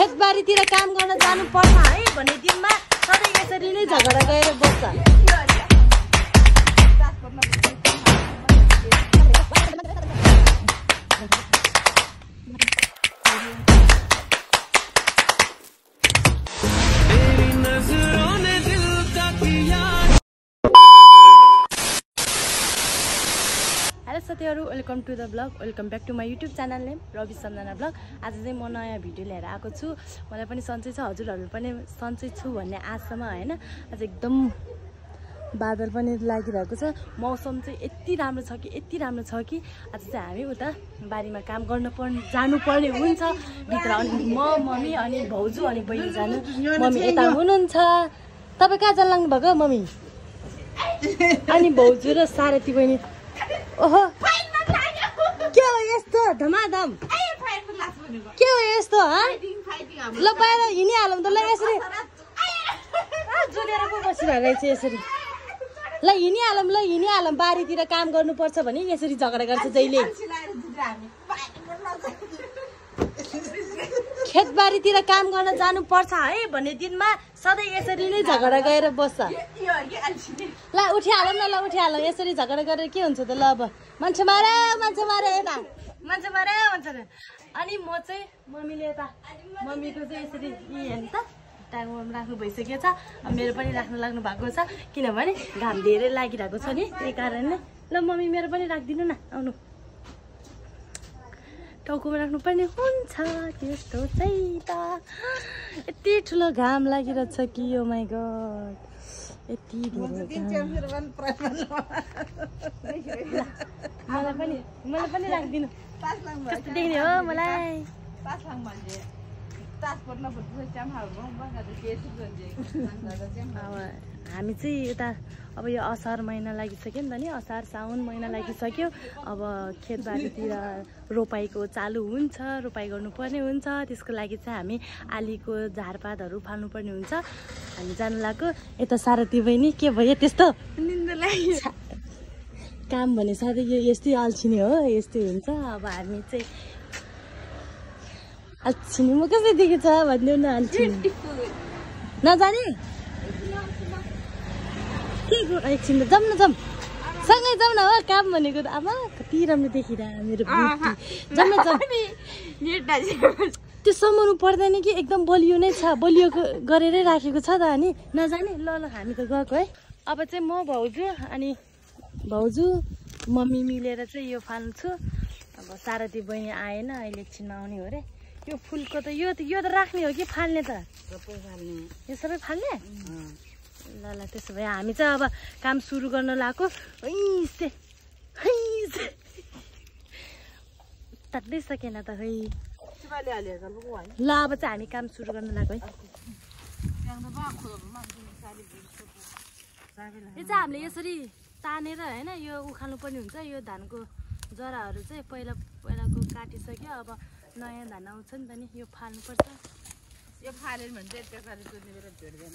खेतबारीतिर काम गर्न जानु पर्छ है भन्ने दिनमा सधैँ यसरी नै झगडा गएर बस्छ। हेलो साथीहरू, welcome to the blog, welcome back to my YouTube channel name Ravi Samjhana blog. आज चाहिँ म नयाँ भिडियो लिएर आएको छु। मलाई पनि सन्चै छ, हजुरहरू पनि सन्चै छु भन्ने आशामा होइन। आज एकदम बादल पनि लागिरहेको छ, मौसम चाहिँ यति राम्रो छ कि आज चाहिँ हामी उता बारीमा काम जानुपर्ने हुन्छ भित्र। अनि म, मम्मी अनि भाउजू अनि बहिनी जानु। मम्मी यता हुनुहुन्छ, तपाईँ कहाँ जान लाग्नु भएको मम्मी? अनि भाउजू र सारथी बहिनी। ओहो के हो यस्तो धमाधम? के हो यस्तो? ल बाहिर हिँडिहालौँ त। ल यसरी जोडेर पो बसिरहेको रहेछ यसरी। ल हिँडिहालौँ बारीतिर काम गर्नुपर्छ भने यसरी झगडा गर्छ जहिले। खेतबारीतिर काम गर्न जानु पर्छ है भन्ने दिनमा सधैँ यसरी नै झगडा गएर बस्छ। ल उठिहालौँ न, ल उठिहालौँ। यसरी झगडा गरेर के हुन्छ त? ल अब मान्छे मारे यता मान्छे मारे भन्छ र। अनि म चाहिँ मम्मीले यता मम्मीको चाहिँ यसरी हेर्नु त टाइममा राख्नु भइसकेको छ। मेरो पनि राख्नु लाग्नु भएको छ किनभने घाम धेरै लागिरहेको छ नि, त्यही कारणले। ल मम्मी मेरो पनि राखिदिनु न, आउनु। टाउकोमा राख्नुपर्ने हुन्छ त्यस्तो चाहिँ त। यति ठुलो घाम लागिरहेछ कि ओ माई गड, यति मलाई पनि राखिदिनु। कस्तो देख्ने हो मलाई? हामी चाहिँ यता अब यो असार महिना लागिसक्यो नि त नि, असार साउन महिना लागिसक्यो। अब खेतबारीतिर रोपाइको चालु हुन्छ, रोपाइ गर्नुपर्ने हुन्छ। त्यसको लागि चाहिँ हामी आलीको झारपातहरू फाल्नुपर्ने हुन्छ। हामी जानु लाग्यो। यता सारथी बहिनी के भयो त्यस्तो? काम भने सधैँ यो यस्तै अल्छिने हो, यस्तै हुन्छ। अब हामी चाहिँ अल्छिनी म कसरी देखेछ भनिदेऊ न। अल्छिनी नजाने एकछिन जाउँ न, सँगै जाउँ न हो। काम भनेको त आमा कति राम्रो देखिरह मेरो जाउँ। त्यो समाउनु पर्दैन कि एकदम बलियो नै छ, बलियो गरेरै राखेको छ त। अनि नजाने। ल हामी त गएको है। अब चाहिँ म भाउजू मम्मी मिलेर चाहिँ यो फाल्छु। अब सारथी बहिनी आएन, अहिले एकछिनमा आउने हो अरे। यो फुलको त यो त राख्ने हो कि फाल्ने त? सबै फाल्ने। यो सबै फाल्ने? ल त्यसो भए हामी चाहिँ अब काम सुरु गर्न लाग्यो। तात्दै सकेन त खै। ल अब चाहिँ हामी काम सुरु गर्न लाग्यो है। यो चाहिँ हामीले यसरी तानेर होइन यो उखाल्नु पर्ने हुन्छ। यो धानको जराहरू चाहिँ पहिलाको काटिसक्यो। अब नयाँ धान आउँछ नि त नि, यो फाल्नुपर्छ। यो फाल्यो भने चाहिँ त्यो पालि कुद्ने बेला भेट्दैन।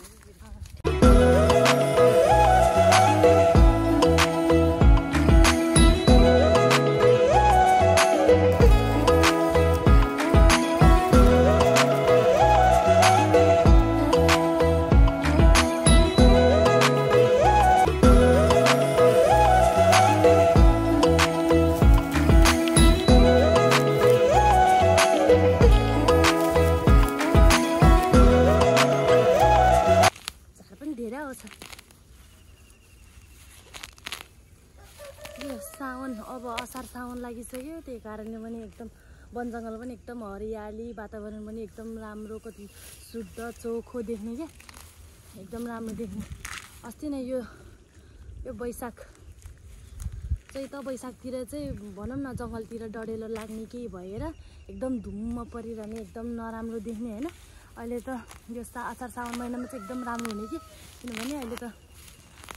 साउन अब असार साउन लागिसक्यो, त्यही कारणले पनि एकदम वन जङ्गल पनि एकदम हरियाली, वातावरण पनि एकदम राम्रो, कति शुद्ध चोखो देख्ने क्या, एकदम राम्रो देख्ने। अस्ति नै यो बैशाख चाहिँ त बैशाखतिर चाहिँ भनौँ न जङ्गलतिर डढेलो लाग्ने केही भएर एकदम धुम्म परिरहने, एकदम नराम्रो देख्ने होइन। अहिले त यो असार साउन महिनामा चाहिँ एकदम राम्रो हुने कि, किनभने अहिले त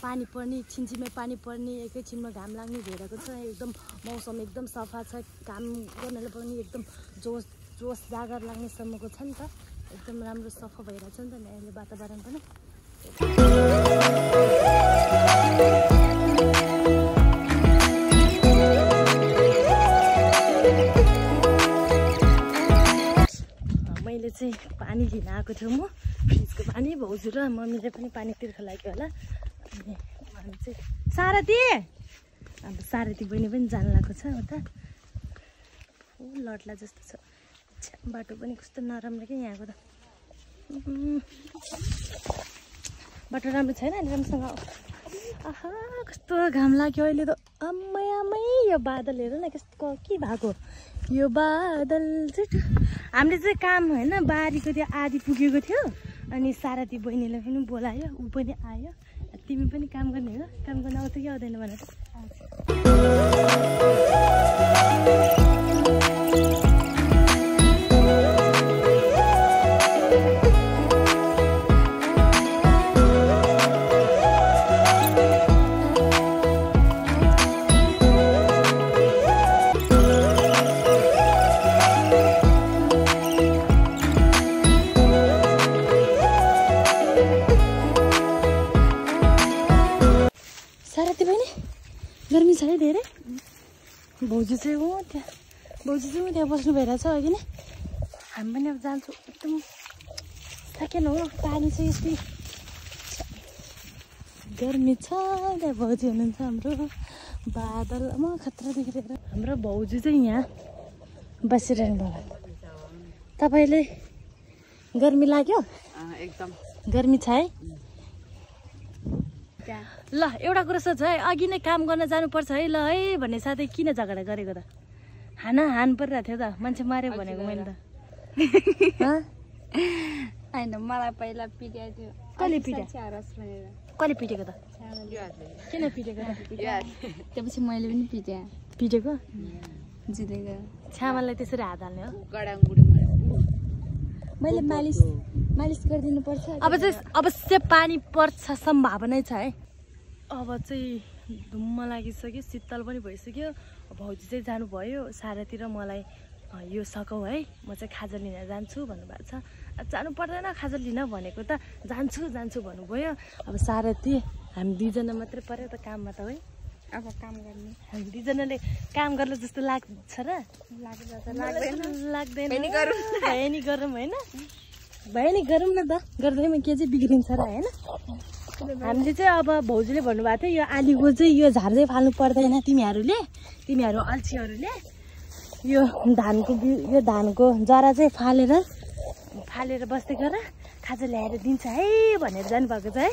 पानी पर्ने, छिनछिनमै पानी पर्ने, एकैछिनमा घाम लाग्ने भइरहेको छ। एकदम मौसम एकदम सफा छ, काम गर्नलाई पनि एकदम जोस जागर लाग्नेसम्मको छ नि त। एकदम राम्रो सफा भइरहेको छ नि त अहिले वातावरण पनि। मैले चाहिँ पानी लिन आएको थियो म फ्रिजको पानी भाउजू र मम्मीले पनि पानी तिर्खा लाग्यो होला अनि उहाँले चाहिँ सारथी अब सारथी बहिनी पनि जान लागेको छ उता लड्ला जस्तो छ बाटो पनि कस्तो नराम्रो के यहाँको त बाटो राम्रो छैन अनि राम्रोसँग आहा कस्तो घाम लाग्यो अहिले त आम्मै आम्मै यो बादल हेर न कस्तो के भएको यो बादल चाहिँ हामीले चाहिँ काम होइन बारीको त्यो आधी पुगेको थियो अनि सारथी बहिनीलाई पनि बोलायो ऊ पनि आयो तिमी पनि काम गर्ने हो काम गर्न आउँछ कि आउँदैन भनेर गर्मी छ है धेरै भाउजू चाहिँ हो त्यहाँ बस्नु भइरहेछ अघि नै हामी पनि अब जान्छौँ एकदम थाकेन हो पानी चाहिँ यस्तै गर्मी छ त्यहाँ भाउजू हुनुहुन्छ हाम्रो बादल खतरा देखिरहेर हाम्रो भाउजू चाहिँ यहाँ बसिरहनु भयो तपाईँले गर्मी लाग्यो एकदम गर्मी छ है ल एउटा कुरा सोच है अघि नै काम गर्न जानुपर्छ है ल है भन्ने साथै किन झगडा गरेको त हान परिरहेको थियो त मान्छे मार्यो भनेको मैले त होइन मलाई पहिला पिटाएको थियो कसले पिटेको त किन पिटेको त त्यसपछि मैले पनि पिटेको जितेको छ्यामालाई त्यसरी हात हाल्ने हो मैले मालिस गरिदिनु पर्छ अब चाहिँ अवश्य पानी पर्छ सम्भावना छ है अब चाहिँ धुम्म लागिसक्यो शीतल पनि भइसक्यो भाउजू चाहिँ जानुभयो सारातिर मलाई यो सकौ है म चाहिँ खाजा लिन जान्छु भन्नुभएको छ जानु पर्दैन खाजा लिन भनेको त जान्छु भन्नुभयो अब साराती हामी दुईजना मात्रै पर्यो त काममा त है अब काम गर्ने हामी दुईजनाले काम गर्ला जस्तो लाग्छ र लाग्दैन भए नि गरौँ होइन भए नि गरौँ न त गर्दैमा के चाहिँ बिग्रिन्छ र होइन हामीले चाहिँ अब भाउजूले भन्नुभएको थियो यो आलीको चाहिँ यो झार चाहिँ फाल्नु पर्दैन तिमीहरू अल्छीहरूले यो धानको जरा चाहिँ फालेर बस्दै गर खाजा ल्याएर दिन्छ है भनेर जानुभएको छ है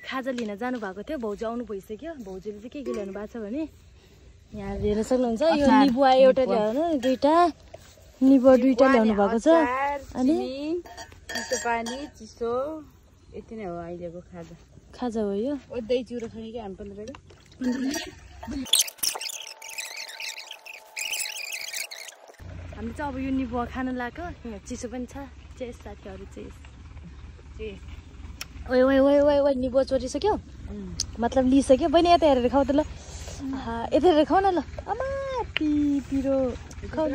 खाजा लिन जानु भएको थियो भाउजू आउनु भइसक्यो भाउजूले चाहिँ के ल्याउनु भएको छ भने यहाँ हेर्न सक्नुहुन्छ यो निबुवा एउटा ल्याउनु दुईटा ल्याउनु भएको छ अनि चिसो पानी चिसो यति नै हो अहिलेको खाजा हो यो दही चिउरा खाने कि हामी 15 हामी चाहिँ अब यो निबुवा खान लाग्यो यहाँ चिसो पनि छ चेस साथीहरू चेस ओइ निबुवा चोरिसक्यो मतलब लिइसक्यो बहिनी यता हेरेर खाऊ त ल यता हेरेर खाऊ न ल आमा पिरो खाऊ न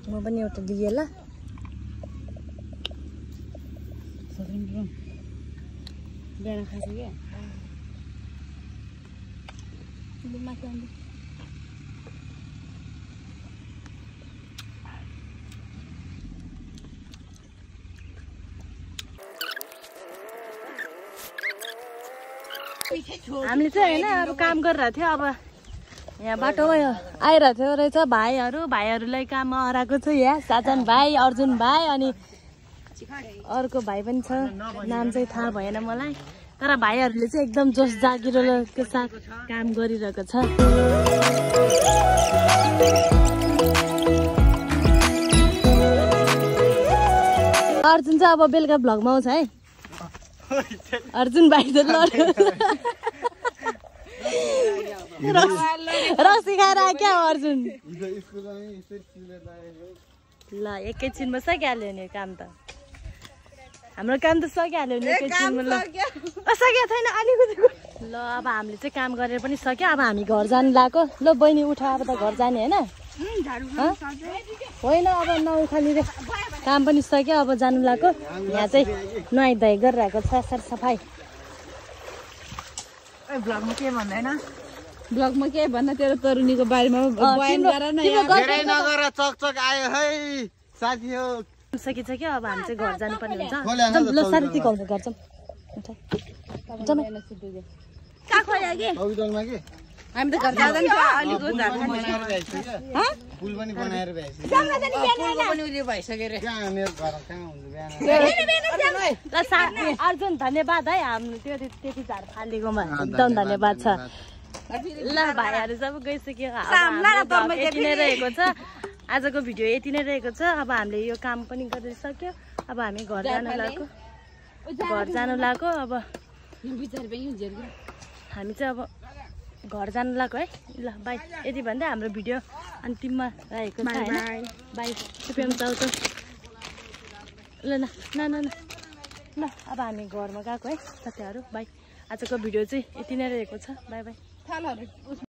म पनि एउटा दिएँ ल बिहान खाएको क्या हामीले चाहिँ होइन अब काम गरिरहेको थियो अब यहाँ बाटोमा आइरहेको थियो रहेछ भाइहरूलाई काममा हराएको छ यहाँ साजन भाइ अर्जुन भाइ अनि अर्को भाइ पनि छ नाम चाहिँ थाहा भएन मलाई तर भाइहरूले चाहिँ एकदम जोस जागिरोको साथ काम गरिरहेको छ अर्जुन चाहिँ अब बेलुका भ्लगमा आउँछ है अर्जुन भाइ त रक्सी खाएर आयो क्या अर्जुन ल एकैछिनमा सकिहाल्यो नि काम त हाम्रो काम त सकिहाल्यो नि एकैछिनमा ल सकेको छैन अलिकति ल अब हामीले चाहिँ काम गरेर पनि सक्यो अब हामी घर जानु लाग्यो ल बहिनी उठा अब त घर जाने होइन अब नउखाली रे काम पनि सक्यो अब जानु लाग्यो यहाँ चाहिँ नुहाइ धुवाइ गरिरहेको छ सरसफाइ ब्लगमा के भन्दैन ब्लगमा के भन्दा तेरो तरुनीको बारेमा बयान गर न धेरै नगर चकचक आयो है साथी हो सकिन्छ क्या अब हामी चाहिँ घर जानुपर्ने हुन्छ ल साथी तिकाउँछ घर जाउँ हामी त घर जाँदा नि अलिक पुल पनि बनाएर भइसक्यो रे ल अर्जुन धन्यवाद है हाम्रो त्यो त्यति झार फालेकोमा एकदम धन्यवाद छ ल भाइहरू सब गइसक्यो यति नै रहेको छ आजको भिडियो यति नै रहेको छ अब हामीले यो काम पनि गरिसक्यो अब हामी घर जानु लाग्यो अब हामी चाहिँ अब घर जानु लाग्यो है ल बाई यति भन्दै हाम्रो भिडियो अन्तिममा रहेको छ हैन बाई सुप्याउनु चाहन्छ ल ल ल ल अब हामी घरमा गएको है साथीहरू बाई आजको भिडियो चाहिँ यति नै रहेको छ बाई बाई